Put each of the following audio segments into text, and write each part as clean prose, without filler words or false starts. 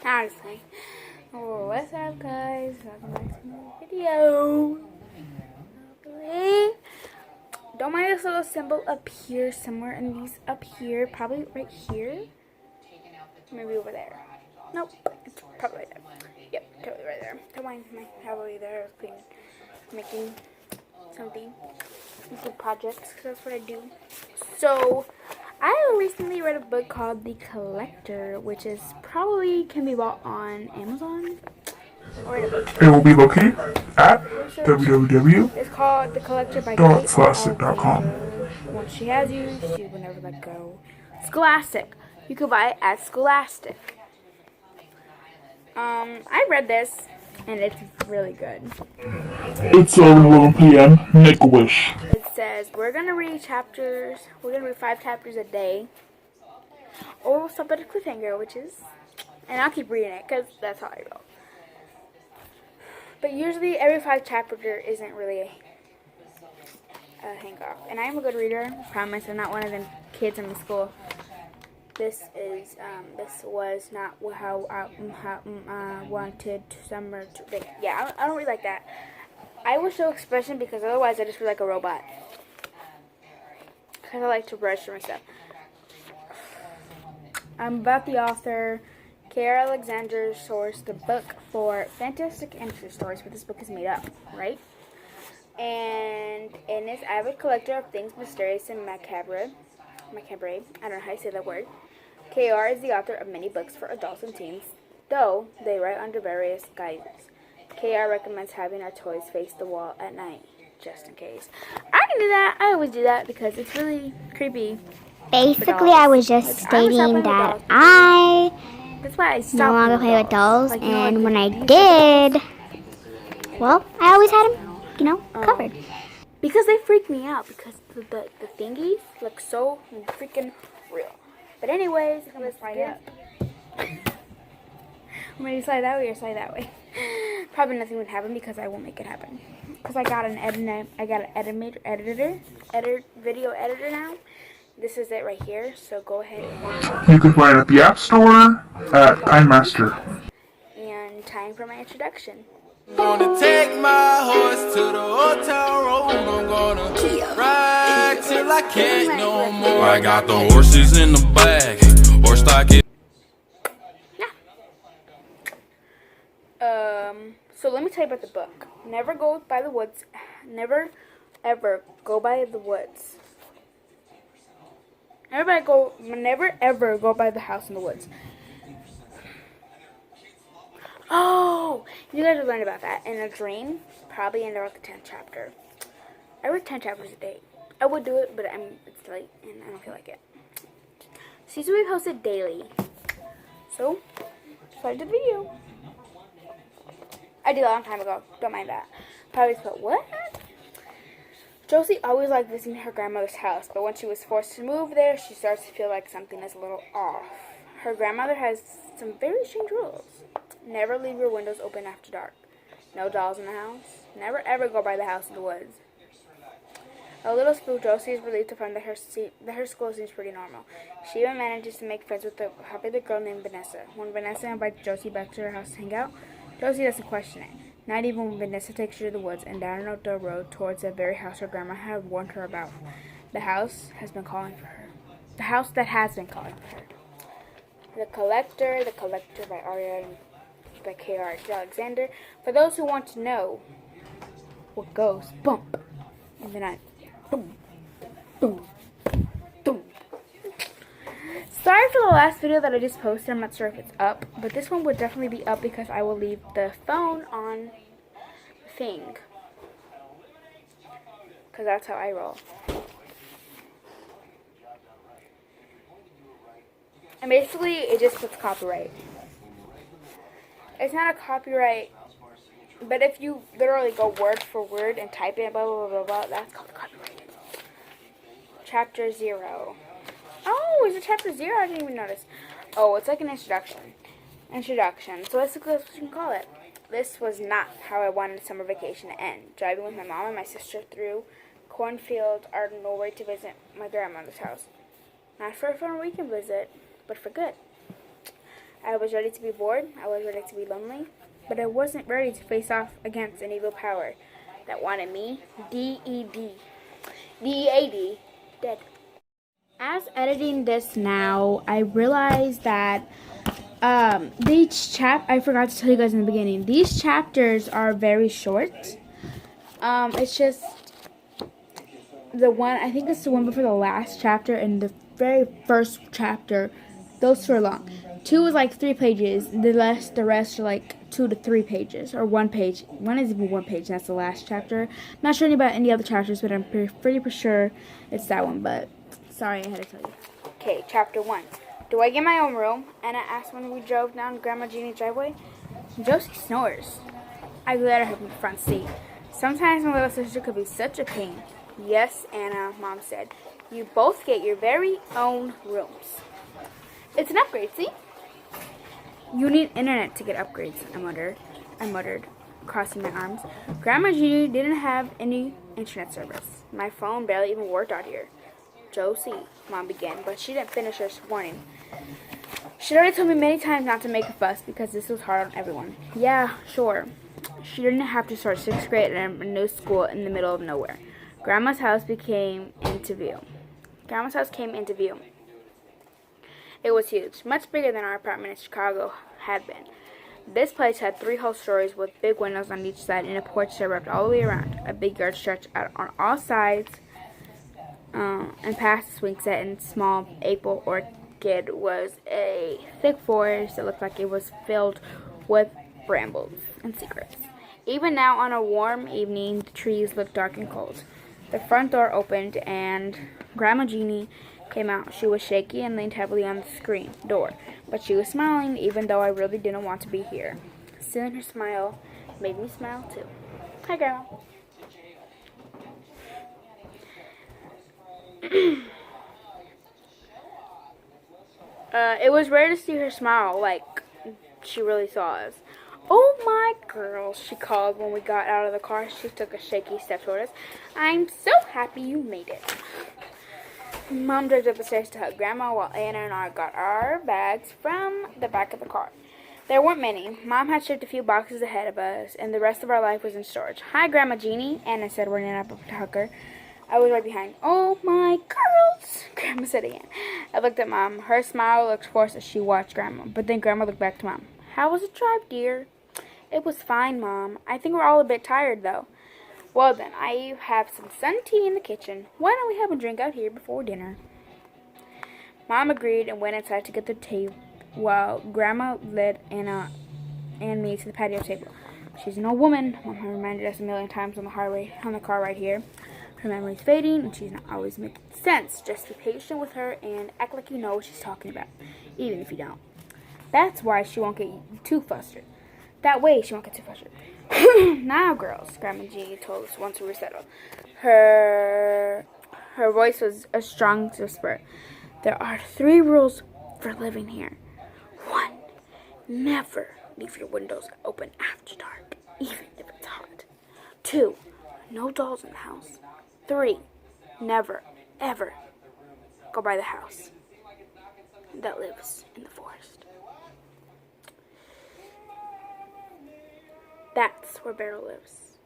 Honestly. Oh, what's up, guys? Welcome back to my video. Don't mind this little symbol up here somewhere, and these up here, probably right here. Maybe over there. Nope, it's probably right there. Yep, totally right there. Don't mind my probably there. I was making something, making projects, because that's what I do. So, I recently read a book called The Collector, which is probably can be bought on Amazon. It will be located at www.scholastic.com. It's called The Collector by Kate Alexander. Once she has you, she will never let go. Scholastic. You can buy it at Scholastic. I read this, and it's really good. It's 11 p.m. Make a wish. It says we're gonna read chapters. We're gonna read 5 chapters a day, or we'll stop at a cliffhanger, which is, and I'll keep reading it because that's how I roll. But usually every 5 chapter isn't really a hang off. And I am a good reader, I promise. I'm not one of them kids in the school. This was not how I wanted summer to be. Yeah, I don't read like that. I will show expression because otherwise I just feel like a robot. Because I like to brush through my stuff. I'm about the author. Kate Alexander sourced the book for fantastic adventure stories, but this book is made up, right? And in this avid collector of things mysterious and macabre, I don't know how you say that word, KR is the author of many books for adults and teens, though they write under various guises. KR recommends having our toys face the wall at night, just in case. I can do that. I always do that because it's really creepy. Basically, I was just stating that I That's why I no longer play with dolls, and when I did, well, I always had them, covered. Because they freak me out, because the thingies look so freaking real. But anyways, let's slide up. I'm ready to slide that way or slide that way. Probably nothing would happen because I won't make it happen. Because I got an video editor now. This is it right here, so go ahead and You can find it at the App Store at KindMaster. and time for my introduction. Gonna take my horse to the old town road. I'm gonna ride till I can't no more. I got the horses in the bag. Horse stock it. So let me tell you about the book. Never go by the woods. Never, ever go by the woods. Never ever go by the house in the woods. Oh, you guys will learn about that in a dream, probably in about the 10th chapter. I read 10 chapters a day. I would do it, but it's late and I don't feel like it. So we posted daily. So, start the video. I did a long time ago. Don't mind that. Probably thought, what? Josie always liked visiting her grandmother's house, but when she was forced to move there, she starts to feel like something is a little off. Her grandmother has some very strange rules. Never leave your windows open after dark. No dolls in the house. Never ever go by the house in the woods. A little spooked, Josie is relieved to find that her school seems pretty normal. She even manages to make friends with the popular girl named Vanessa. When Vanessa invites Josie back to her house to hang out, Josie doesn't question it. Not even when Vanessa takes her to the woods and down an outdoor road towards the very house her grandma had warned her about. The house has been calling for her. The house that has been calling for her. The Collector by Kate Alexander. For those who want to know what goes bump in the night. Boom, boom, boom. Sorry for the last video that I just posted. I'm not sure if it's up, but this one would definitely be up because I will leave the phone on the thing. Because that's how I roll. And basically, it just puts copyright. It's not a copyright, but if you literally go word for word and type it, blah, blah, blah, blah, that's called copyright. Chapter 0. Oh, is it chapter 0? I didn't even notice. Oh, it's like an introduction. So basically, that's what you can call it. This was not how I wanted summer vacation to end. Driving with my mom and my sister through cornfield, Ardenwold to visit my grandmother's house. Not for a fun weekend visit, but for good. I was ready to be bored. I was ready to be lonely. But I wasn't ready to face off against an evil power that wanted me D-E-D. D-E-A-D. Dead. As editing this now, I realized that I forgot to tell you guys in the beginning, these chapters are very short. It's just the one, I think it's the one before the last chapter and the very first chapter. Those two are long. 2 is like 3 pages. The rest are like 2 to 3 pages or 1 page. One is even 1 page. And that's the last chapter. I'm not sure about any other chapters, but I'm pretty sure it's that one. But sorry, I had to tell you. Okay, chapter 1. Do I get my own room? Anna asked when we drove down Grandma Jeannie's driveway. Josie snores. I let her have the front seat. Sometimes my little sister could be such a pain. Yes, Anna, Mom said. You both get your very own rooms. It's an upgrade, see? You need internet to get upgrades, I muttered, crossing my arms. Grandma Jeannie didn't have any internet service. My phone barely even worked out here. Josie, Mom began, but she didn't finish her warning. She'd already told me many times not to make a fuss because this was hard on everyone. Yeah, sure. She didn't have to start 6th grade at a new school in the middle of nowhere. Grandma's house came into view. It was huge, much bigger than our apartment in Chicago had been. This place had 3 whole stories with big windows on each side and a porch that wrapped all the way around. A big yard stretched out on all sides, and past the swing set and small April orchid was a thick forest that looked like it was filled with brambles and secrets. Even now, on a warm evening, the trees looked dark and cold. The front door opened, and Grandma Jeannie came out. She was shaky and leaned heavily on the door, but she was smiling, even though I really didn't want to be here. Soon her smile made me smile too. Hi, Grandma. It was rare to see her smile like she really saw us. Oh my girls, she called when we got out of the car. She took a shaky step toward us. I'm so happy you made it. Mom drove up the stairs to hug Grandma while Anna and I got our bags from the back of the car. There weren't many. Mom had shipped a few boxes ahead of us, and the rest of our life was in storage. Hi, Grandma Jeannie, Anna said, running up to hug her. I was right behind. Oh, my girls, Grandma said again. I looked at Mom. Her smile looked forced as she watched Grandma, but then Grandma looked back to Mom. How was the drive, dear? It was fine, Mom. I think we're all a bit tired, though. Well, then, I have some sun tea in the kitchen. Why don't we have a drink out here before dinner? Mom agreed and went inside to get the tea while Grandma led Anna and me to the patio table. She's an old woman, Mom reminded us a million times on the car ride here. Her memory's fading, and she's not always making sense. Just be patient with her and act like you know what she's talking about, even if you don't. That's why she won't get too frustrated. That way she won't get too frustrated. Now, girls, Grandma Jeannie told us once we were settled. Her voice was a strong whisper. There are 3 rules for living here. 1, never leave your windows open after dark, even if it's hot. 2, no dolls in the house. 3, never, ever go by the house that lives in the forest. That's where Beryl lives.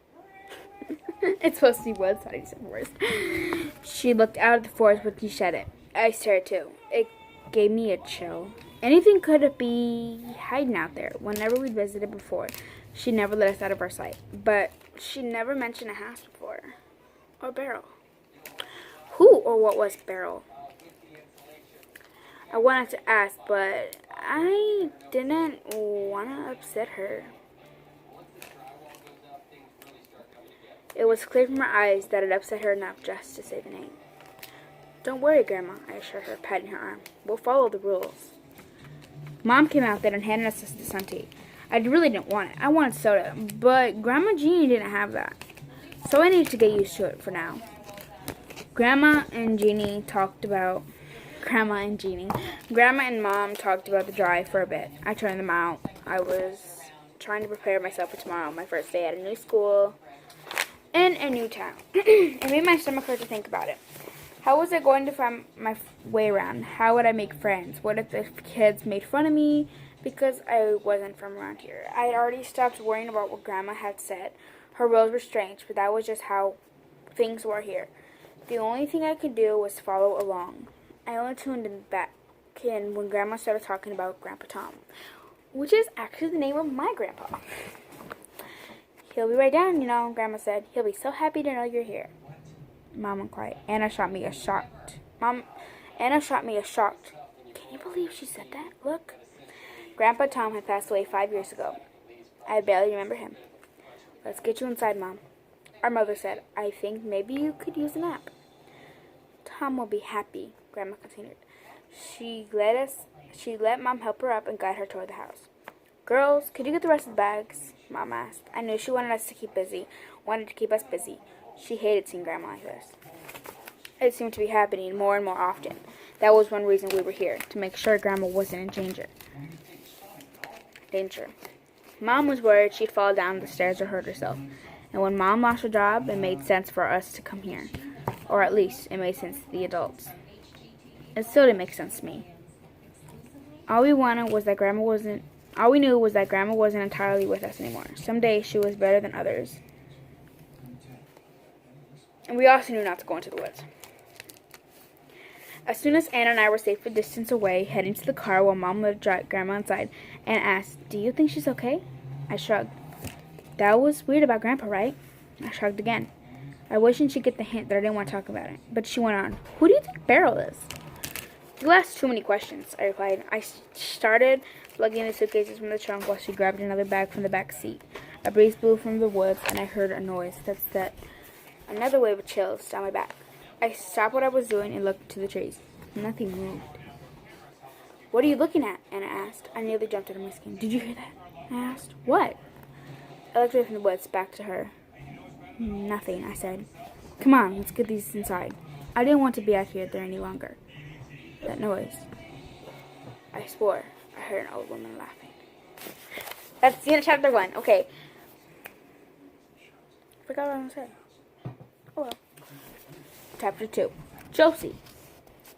It's supposed to be woods, I didn't say forest. She looked out of the forest when she said it. I stared too. It gave me a chill. Anything could be hiding out there. Whenever we visited before, she never let us out of our sight. But she never mentioned a house before. Or Beryl. Who or what was Beryl? I wanted to ask, but I didn't want to upset her. It was clear from her eyes that it upset her enough just to say the name. Don't worry, Grandma, I assured her, patting her arm. We'll follow the rules. Mom came out there and handed us the sun tea. I really didn't want it. I wanted soda, but Grandma Jeannie didn't have that. So I needed to get used to it for now. Grandma and Mom talked about the drive for a bit. I turned them out. I was trying to prepare myself for tomorrow, my first day at a new school in a new town. It made my stomach hurt to think about it. How was I going to find my way around? How would I make friends? What if the kids made fun of me because I wasn't from around here. I had already stopped worrying about what Grandma had said. Her rules were strange, but that was just how things were here. The only thing I could do was follow along. I only tuned in back in when Grandma started talking about Grandpa Tom, which is actually the name of my grandpa. He'll be right down, Grandma said. He'll be so happy to know you're here. Mom went quiet. Anna shot me a shocked. Can you believe she said that? Look. Grandpa Tom had passed away 5 years ago. I barely remember him. Let's get you inside, Mom. Our mother said, I think maybe you could use a nap. Tom will be happy, Grandma continued. She let Mom help her up and guide her toward the house. Girls, could you get the rest of the bags? Mom asked. I knew she wanted to keep us busy. She hated seeing Grandma like this. It seemed to be happening more and more often. That was one reason we were here, to make sure Grandma wasn't in danger. Mom was worried she'd fall down the stairs or hurt herself. And when Mom lost her job, it made sense for us to come here. Or at least, it made sense to the adults. It still didn't make sense to me. All we knew was that Grandma wasn't entirely with us anymore. Some days she was better than others. And we also knew not to go into the woods. As soon as Anna and I were safe a distance away, heading to the car while Mom let Grandma inside, Anna asked, Do you think she's okay? I shrugged. That was weird about Grandpa, right? I shrugged again. I wished she'd get the hint that I didn't want to talk about it. But she went on, Who do you think Beryl is? You asked too many questions, I replied. I started lugging the suitcases from the trunk while she grabbed another bag from the back seat. A breeze blew from the woods, and I heard a noise that set another wave of chills down my back. I stopped what I was doing and looked to the trees. Nothing moved. What are you looking at? Anna asked. I nearly jumped out of my skin. Did you hear that? I asked. What? I looked away from the woods, back to her. Nothing, I said. Come on, let's get these inside. I didn't want to be out here there any longer. That noise. I swore I heard an old woman laughing. That's the end of chapter 1. Okay. Forgot what I was going to say. Oh well. Chapter 2. Josie.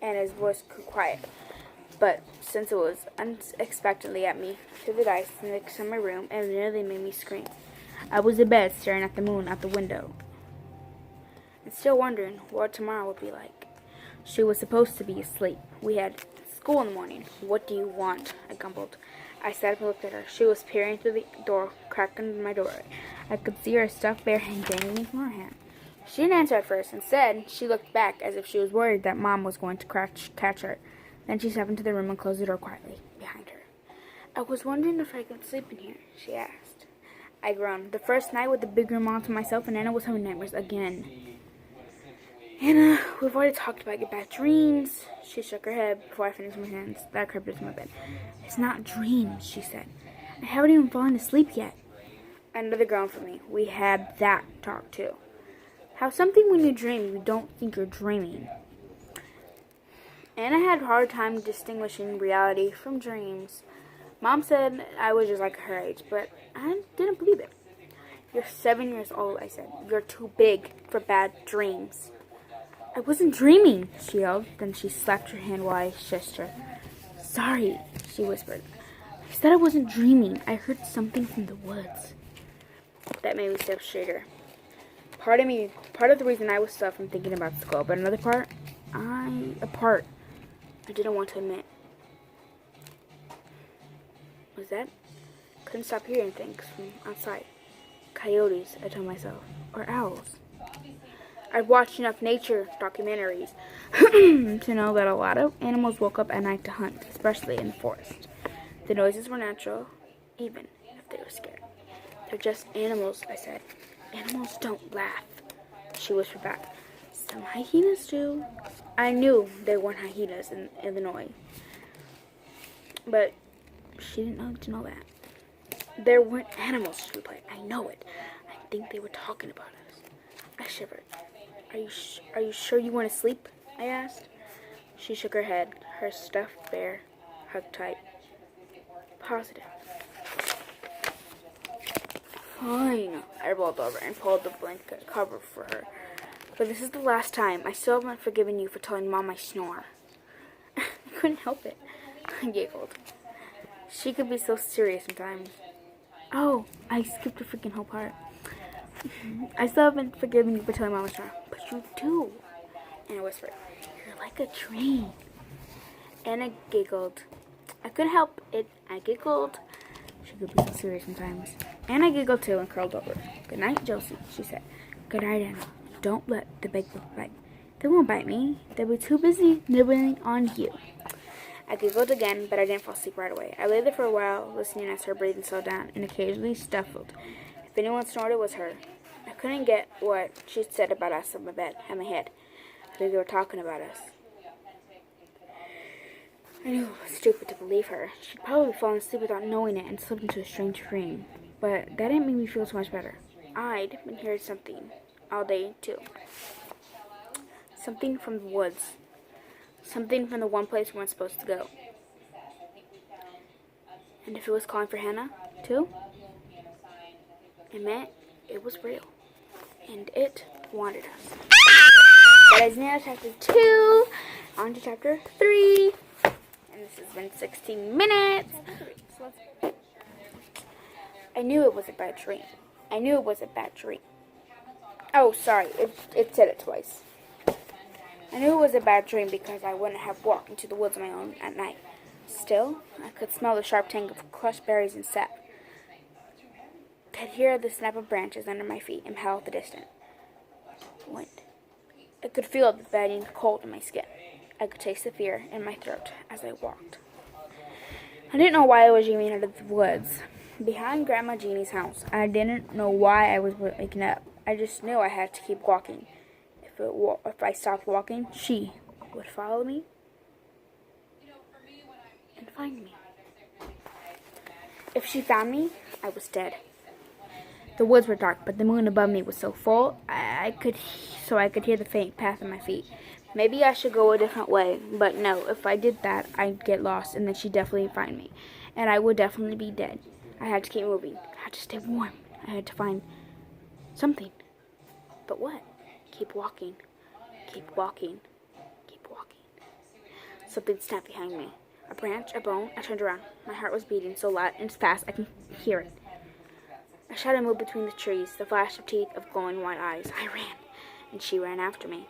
Anna's voice grew quiet. But since it was unexpectedly at me, through the dice in the summer room, it nearly made me scream. I was in bed staring at the moon out the window and still wondering what tomorrow would be like. She was supposed to be asleep. We had school in the morning. What do you want? I grumbled. I sat up and looked at her. She was peering through the door, crack under my doorway. I could see her stuffed bear hand dangling from her hand. She didn't answer at first. Instead, she looked back as if she was worried that Mom was going to catch her. Then she stepped into the room and closed the door quietly behind her. I was wondering if I could sleep in here, she asked. I groaned. The first night with the big room all to myself, and Anna was having nightmares again. Anna, we've already talked about your bad dreams. She shook her head before I finished my hands. That crept into my bed. It's not dreams, she said. I haven't even fallen asleep yet. Another groan from me. We had that talk too. How something when you dream, you don't think you're dreaming. Anna had a hard time distinguishing reality from dreams. Mom said I was just like her age, but I didn't believe it. You're 7 years old, I said. You're too big for bad dreams. I wasn't dreaming, she yelled. Then she slapped her hand while I shushed her. Sorry, she whispered. I said I wasn't dreaming. I heard something from the woods. That made me step straighter. Part of the reason I was stuck from thinking about school, but another part, I didn't want to admit. Was that? Couldn't stop hearing things from outside. Coyotes, I told myself. Or owls. I've watched enough nature documentaries to know that a lot of animals woke up at night to hunt, especially in the forest. The noises were natural, even if they were scared. They're just animals, I said. Animals don't laugh, she whispered back. Some hyenas do. I knew there weren't hyenas in Illinois, but she didn't know to know that. There weren't animals, she replied. I know it. I think they were talking about us. I shivered. Are you sure you want to sleep? I asked. She shook her head. Her stuffed bear hugged tight. Positive. Fine. I rolled over and pulled the blanket cover for her. But this is the last time. I still haven't forgiven you for telling Mom I snore. I couldn't help it. I giggled. She could be so serious sometimes. Oh, I skipped a freaking whole part. I still haven't forgiven you for telling Mom I was wrong, but you do. And I whispered, "You're like a train." Anna giggled. I couldn't help it. I giggled. She could be so serious sometimes. Anna giggled too and curled over. "Good night, Josie," she said. "Good night, Anna. Don't let the big book bite." "They won't bite me. They'll be too busy nibbling on you." I giggled again, but I didn't fall asleep right away. I lay there for a while, listening as her breathing slowed down and occasionally stifled. If anyone snored, it was her. I couldn't get what she said about us on my bed, in my head. I think they were talking about us. I knew it was stupid to believe her. She'd probably fallen asleep without knowing it and slipped into a strange dream. But that didn't make me feel so much better. I'd been hearing something all day, too. Something from the woods. Something from the one place we weren't supposed to go. And if it was calling for Hannah, too, it meant it was real. And it wanted us. That is now chapter 2. On to chapter 3. And this has been 16 minutes. I knew it was a bad dream. I knew it was a bad dream. Oh, sorry. It said it twice. I knew it was a bad dream because I wouldn't have walked into the woods on my own at night. Still, I could smell the sharp tang of crushed berries and sap. Could hear the snap of branches under my feet and howl at the distant wind. I could feel the biting cold in my skin. I could taste the fear in my throat as I walked. I didn't know why I was dreaming out of the woods, behind Grandma Jeannie's house. I didn't know why I was waking up. I just knew I had to keep walking. If I stopped walking, she would follow me and find me. If she found me, I was dead. The woods were dark, but the moon above me was so full, I could hear the faint path of my feet. Maybe I should go a different way, but no, if I did that, I'd get lost, and then she'd definitely find me, and I would definitely be dead. I had to keep moving. I had to stay warm. I had to find something. But what? Keep walking. Keep walking. Keep walking. Something snapped behind me. A branch, a bone. I turned around. My heart was beating so loud and fast I can hear it. A shadow moved between the trees, the flash of teeth of glowing white eyes. I ran, and she ran after me.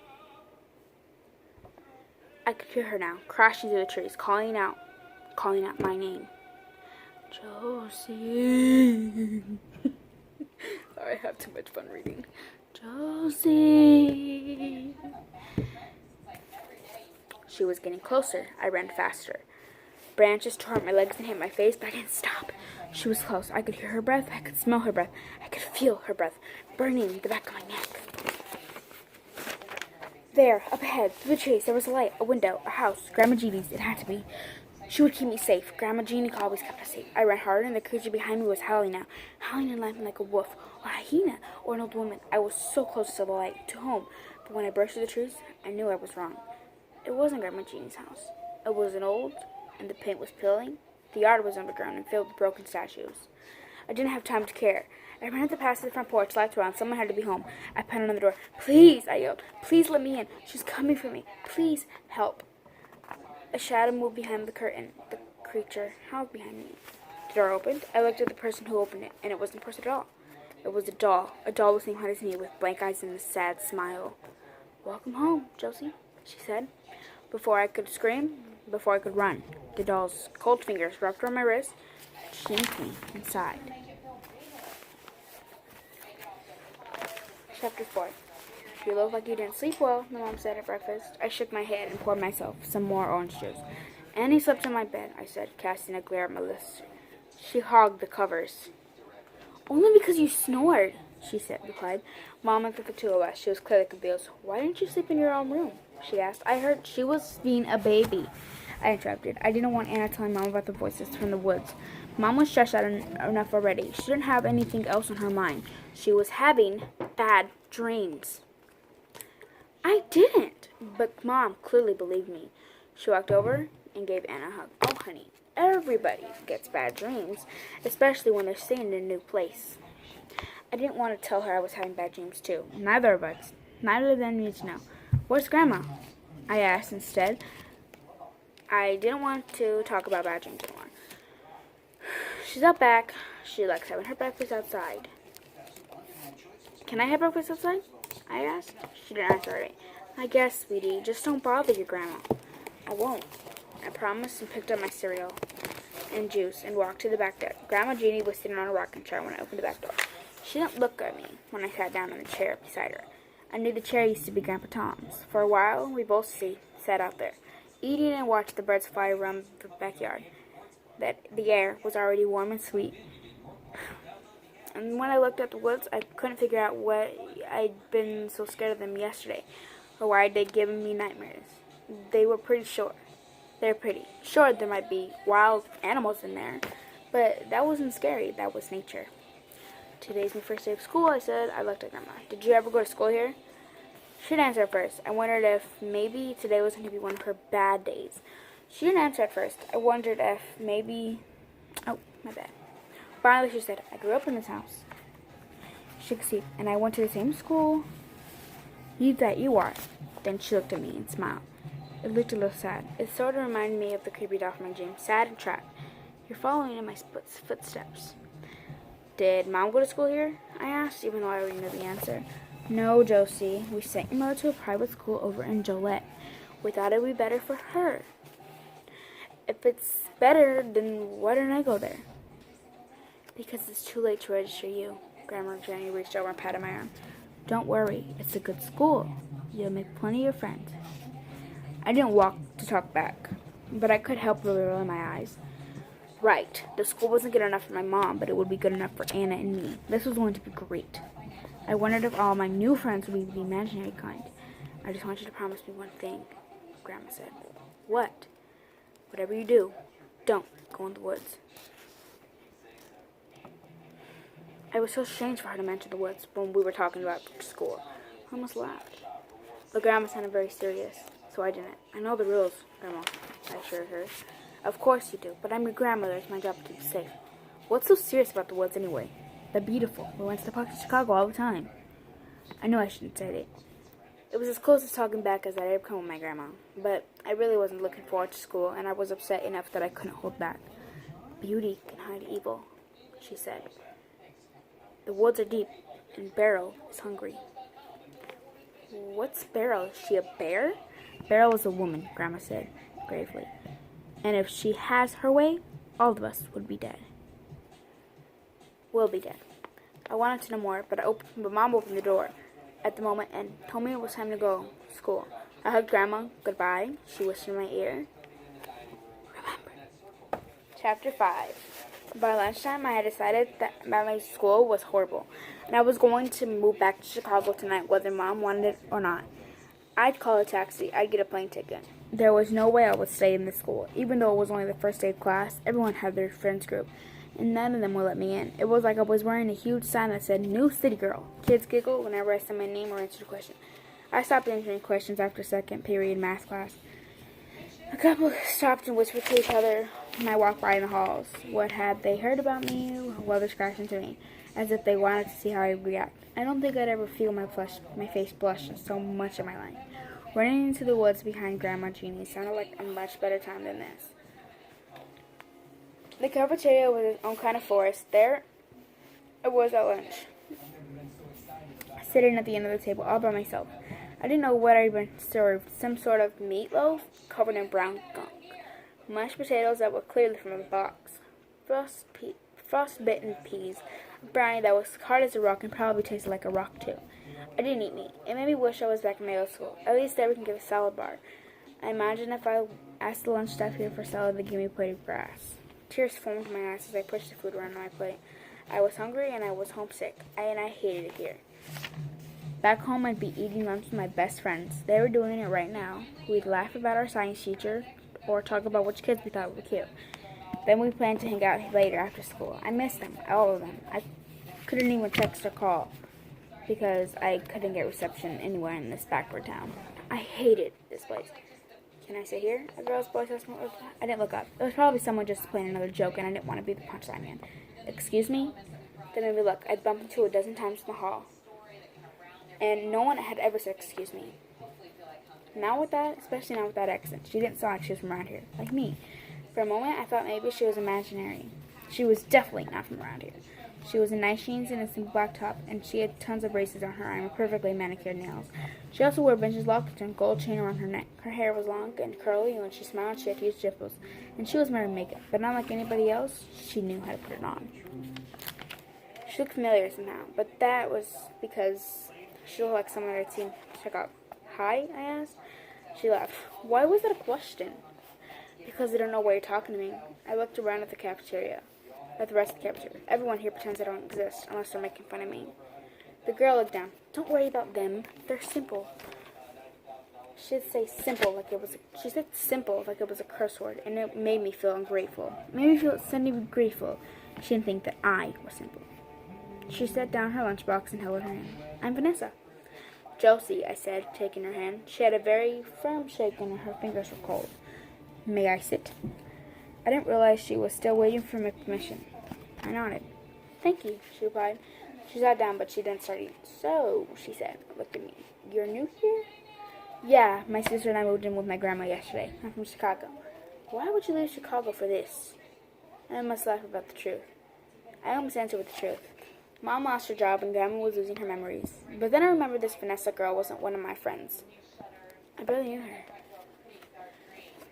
I could hear her now, crashing through the trees, calling out my name. Josie. Sorry, I have too much fun reading. Josie. She was getting closer. I ran faster. Branches tore at my legs and hit my face, but I didn't stop. She was close. I could hear her breath. I could smell her breath. I could feel her breath burning the back of my neck. There, up ahead, through the trees, there was a light, a window, a house. Grandma Jeannie's. It had to be. She would keep me safe. Grandma Jeannie always kept us safe. I ran harder, and the creature behind me was howling now, howling and laughing like a wolf, or a hyena, or an old woman. I was so close to the light, to home, but when I burst through the trees, I knew I was wrong. It wasn't Grandma Jeannie's house. It was an old, and the paint was peeling. The yard was underground and filled with broken statues. I didn't have time to care. I ran up the path to the front porch, lights were on. Someone had to be home. I pounded on the door. "Please," I yelled. "Please let me in. She's coming for me. Please help." A shadow moved behind the curtain. The creature howled behind me. The door opened. I looked at the person who opened it, and it wasn't a person at all. It was a doll listening behind his knee with blank eyes and a sad smile. "Welcome home, Josie," she said. Before I could scream, before I could run, the doll's cold fingers wrapped around my wrist, yanked me inside. Chapter 4. "You look like you didn't sleep well," my mom said at breakfast. I shook my head and poured myself some more orange juice. "Annie slept in my bed," I said, casting a glare at my list. She hogged the covers. "Only because you snored," she replied. Mom looked at the two of us. She was clearly confused. "Why didn't you sleep in your own room?" she asked. "I heard she was being a baby," I interrupted. I didn't want Anna telling Mom about the voices from the woods. Mom was stressed out enough already. She didn't have anything else on her mind. She was having bad dreams. I didn't, but Mom clearly believed me. She walked over and gave Anna a hug. "Oh, honey, everybody gets bad dreams, especially when they're staying in a new place." I didn't want to tell her I was having bad dreams too. Neither of them needed to know. "Where's Grandma?" I asked instead. I didn't want to talk about bad dreams anymore. She's out back. She likes having her breakfast outside. Can I have breakfast outside? I asked. She didn't answer right. I guess, sweetie. Just don't bother your grandma. I won't. I promised and picked up my cereal and juice and walked to the back deck. Grandma Jeannie was sitting on a rocking chair when I opened the back door. She didn't look at me when I sat down in the chair beside her. I knew the chair used to be Grandpa Tom's. For a while, we both sat out there, eating and watched the birds fly around the backyard. The air was already warm and sweet. And when I looked at the woods, I couldn't figure out why I'd been so scared of them yesterday, or why they'd given me nightmares. They were pretty short. They're pretty. Sure, there might be wild animals in there, but that wasn't scary. That was nature. Today's my first day of school, I said. I looked at Grandma. Did you ever go to school here? She didn't answer at first. I wondered if maybe today was going to be one of her bad days. She didn't answer at first. I wondered if maybe... Oh, my bad. Finally, she said, I grew up in this house. She could see, and I went to the same school that you are. Then she looked at me and smiled. It looked a little sad. It sort of reminded me of the creepy doll from my dream, sad and trapped. You're following in my footsteps. Did Mom go to school here? I asked, even though I already knew the answer. No, Josie. We sent your mother to a private school over in Joliet. We thought it would be better for her. If it's better, then why didn't I go there? Because it's too late to register you. Grandma Jenny reached over and patted my arm. Don't worry. It's a good school. You'll make plenty of friends. I didn't walk to talk back, but I could help rolling my eyes. Right. The school wasn't good enough for my mom, but it would be good enough for Anna and me. This was going to be great. I wondered if all my new friends would be the imaginary kind. I just want you to promise me one thing, Grandma said. What? Whatever you do, don't go in the woods. It was so strange for her to mention the woods when we were talking about school. I almost laughed. But Grandma sounded very serious, so I didn't. I know the rules, Grandma, I assured her. Of course you do, but I'm your grandmother. It's my job to keep you safe. What's so serious about the woods anyway? They're beautiful. We went to the park in Chicago all the time. I knew I shouldn't say it. It was as close to talking back as I'd ever come with my grandma. But I really wasn't looking forward to school, and I was upset enough that I couldn't hold back. Beauty can hide evil, she said. The woods are deep, and Beryl is hungry. What's Beryl? Is she a bear? Beryl is a woman, Grandma said gravely. And if she has her way, all of us would be dead. We'll be dead. I wanted to know more, but Mom opened the door at the moment and told me it was time to go to school. I hugged Grandma goodbye. She whispered in my ear. Remember. Chapter 5. By lunchtime, I had decided that my school was horrible, and I was going to move back to Chicago tonight, whether Mom wanted it or not. I'd call a taxi. I'd get a plane ticket. There was no way I would stay in this school. Even though it was only the first day of class, everyone had their friends group, and none of them would let me in. It was like I was wearing a huge sign that said, New City Girl. Kids giggled whenever I said my name or answered a question. I stopped answering questions after second period math class. A couple stopped and whispered to each other when I walked by in the halls. What had they heard about me? What was crashing to me? As if they wanted to see how I would react. I don't think I'd ever feel my face blush so much in my life. Running into the woods behind Grandma Jeannie sounded like a much better time than this. The cafeteria was its own kind of forest. There it was at lunch, sitting at the end of the table all by myself. I didn't know what I'd been served. Some sort of meatloaf covered in brown gunk. Mashed potatoes that were clearly from a box. Frostbitten peas. A brownie that was hard as a rock and probably tasted like a rock too. I didn't eat meat. It made me wish I was back in middle school. At least there we can give a salad bar. I imagine if I asked the lunch staff here for salad, they'd give me a plate of grass. Tears formed in my eyes as I pushed the food around my plate. I was hungry and I was homesick, and I hated it here. Back home, I'd be eating lunch with my best friends. They were doing it right now. We'd laugh about our science teacher or talk about which kids we thought were cute. Then we planned to hang out later after school. I missed them, all of them. I couldn't even text or call because I couldn't get reception anywhere in this backward town. I hated this place. Can I sit here? A girl's voice asked me. I didn't look up. It was probably someone just playing another joke, and I didn't want to be the punchline man. Excuse me? They made me look. I'd bumped into 12 times in the hall, and no one had ever said excuse me. Not with that, especially not with that accent. She didn't sound like she was from around here, like me. For a moment, I thought maybe she was imaginary. She was definitely not from around here. She was in nice jeans and a simple black top, and she had tons of braces on her arm and perfectly manicured nails. She also wore Bench's locket and gold chain around her neck. Her hair was long and curly, and when she smiled, she had huge dimples. And she was wearing makeup, but unlike anybody else, she knew how to put it on. She looked familiar somehow, but that was because she looked like someone I'd seen check out. Hi, I asked. She laughed. Why was that a question? Because I don't know why you're talking to me. I looked around at the cafeteria. At the rest of the cafeteria. Everyone here pretends I don't exist, unless they're making fun of me. The girl looked down. Don't worry about them. They're simple. She'd say simple like it was. She said simple like it was a curse word, and it made me feel ungrateful. It made me feel suddenly grateful. She didn't think that I was simple. She set down her lunchbox and held her hand. I'm Vanessa. Josie, I said, taking her hand. She had a very firm shake, and her fingers were cold. May I sit? I didn't realize she was still waiting for my permission. I nodded. Thank you, she replied. She sat down, but she didn't start eating. So, she said, looked at me. You're new here? Yeah, my sister and I moved in with my grandma yesterday. I'm from Chicago. Why would you leave Chicago for this? I must laugh about the truth. I almost answered with the truth. Mom lost her job and Grandma was losing her memories. But then I remembered this Vanessa girl wasn't one of my friends. I barely knew her.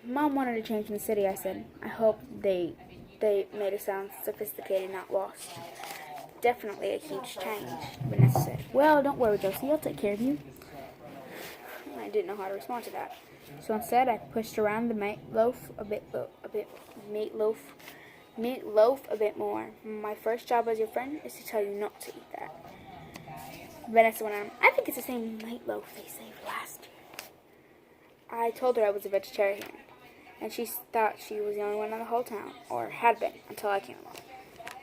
Mom wanted to change in the city, I said. I hope they made it sound sophisticated, not lost. Definitely a huge change, Vanessa said. Well, don't worry, Josie. I'll take care of you. I didn't know how to respond to that. So instead, I pushed around the meatloaf a bit more. My first job as your friend is to tell you not to eat that. Vanessa went on, I think it's the same meatloaf they saved last year. I told her I was a vegetarian, and she thought she was the only one in the whole town, or had been, until I came along.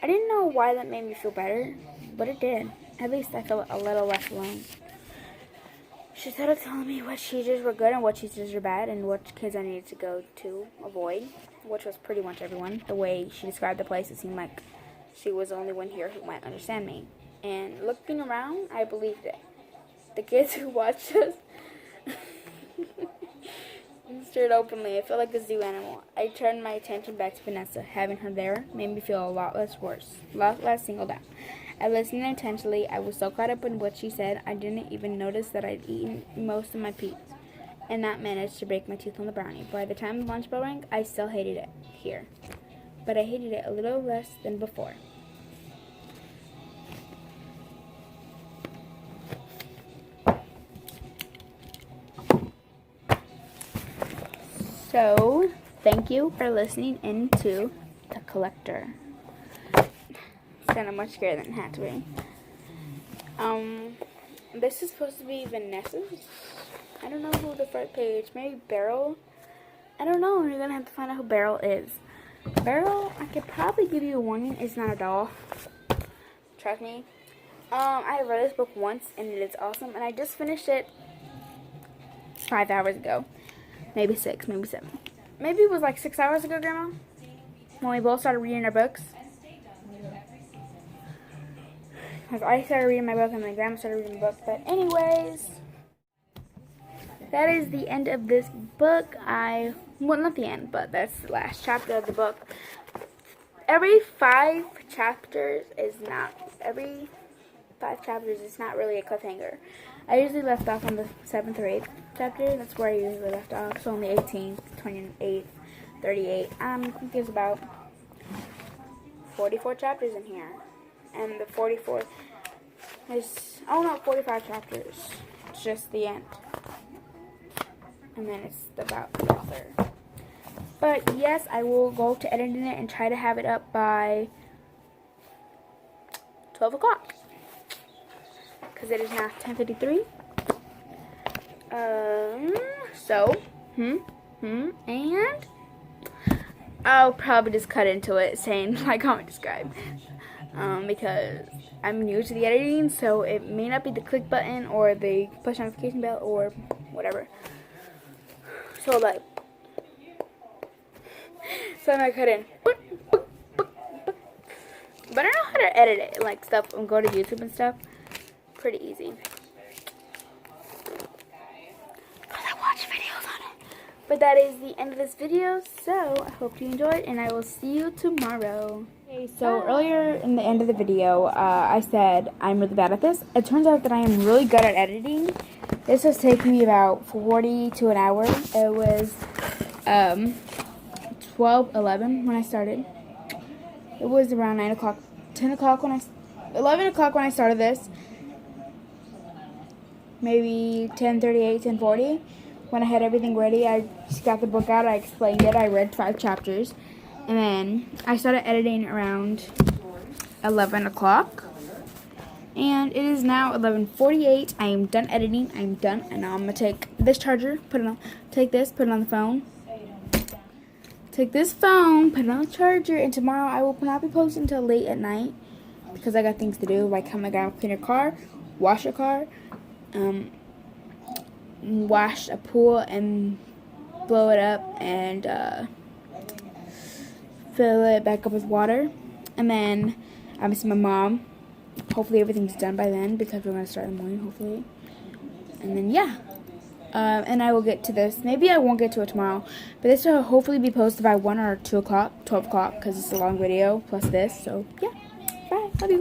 I didn't know why that made me feel better, but it did. At least I felt a little less alone. She started telling me what teachers were good and what teachers were bad, and what kids I needed to go to avoid, which was pretty much everyone. The way she described the place, it seemed like she was the only one here who might understand me. And looking around, I believed it. The kids who watched us stared openly. I felt like a zoo animal. I turned my attention back to Vanessa. Having her there made me feel a lot less singled out. I listened intently. I was so caught up in what she said, I didn't even notice that I'd eaten most of my peas, and not managed to break my tooth on the brownie. By the time the lunch bell rang, I still hated it here, but I hated it a little less than before. So, thank you for listening into The Collector. It sounded much scarier than it had to be. This is supposed to be Vanessa's. I don't know who the front page. Maybe Beryl. I don't know. You're gonna have to find out who Beryl is. Beryl, I could probably give you a warning. It's not a doll. Trust me. I read this book once and it is awesome. And I just finished it 5 hours ago. Maybe 6, maybe 7. Maybe it was like 6 hours ago, Grandma. When we both started reading our books. Because I started reading my book and my grandma started reading the book. But anyways, that is the end of this book. Well, not the end, but that's the last chapter of the book. Every 5 chapters is not really a cliffhanger. I usually left off on the 7th or 8th chapter. That's where I usually left off. So on the 18th, 28th, 38th. I think there's about 44 chapters in here. And the 44th is, 45 chapters. It's just the end. And then it's about the author. But yes, I will go to editing it and try to have it up by 12 o'clock. Because it is now 10:53. And I'll probably just cut into it saying like, comment, subscribe. Because I'm new to the editing, so it may not be the click button or the push notification bell or whatever. So like, I might cut in. But I don't know how to edit it, like stuff, and go to YouTube and stuff. Pretty easy. Because I watch videos on it. But that is the end of this video, so I hope you enjoyed, and I will see you tomorrow. Hey, So earlier in the end of the video, I said I'm really bad at this. It turns out that I am really good at editing. This was taking me about 40 to an hour. It was 12:11 when I started. It was around 9 o'clock, 10 o'clock 11 o'clock when I started this. Maybe 10:38, 10:40. When I had everything ready, I just got the book out, I explained it, I read 5 chapters. And then I started editing around 11 o'clock. And it is now 11:48. I am done editing. I'm done. And now I'm going to take this charger, put it on, take this, put it on the phone. Take this phone, put it on the charger, and tomorrow I will not be posting until late at night because I got things to do, like I'm gonna clean your car, wash your car, wash a pool and blow it up and fill it back up with water. And then I miss my mom. Hopefully everything's done by then because we're gonna start in the morning, hopefully. And then yeah. And I will get to this. Maybe I won't get to it tomorrow, but this will hopefully be posted by 1 or 2 o'clock, 12 o'clock, because it's a long video plus this. So yeah, bye, love you.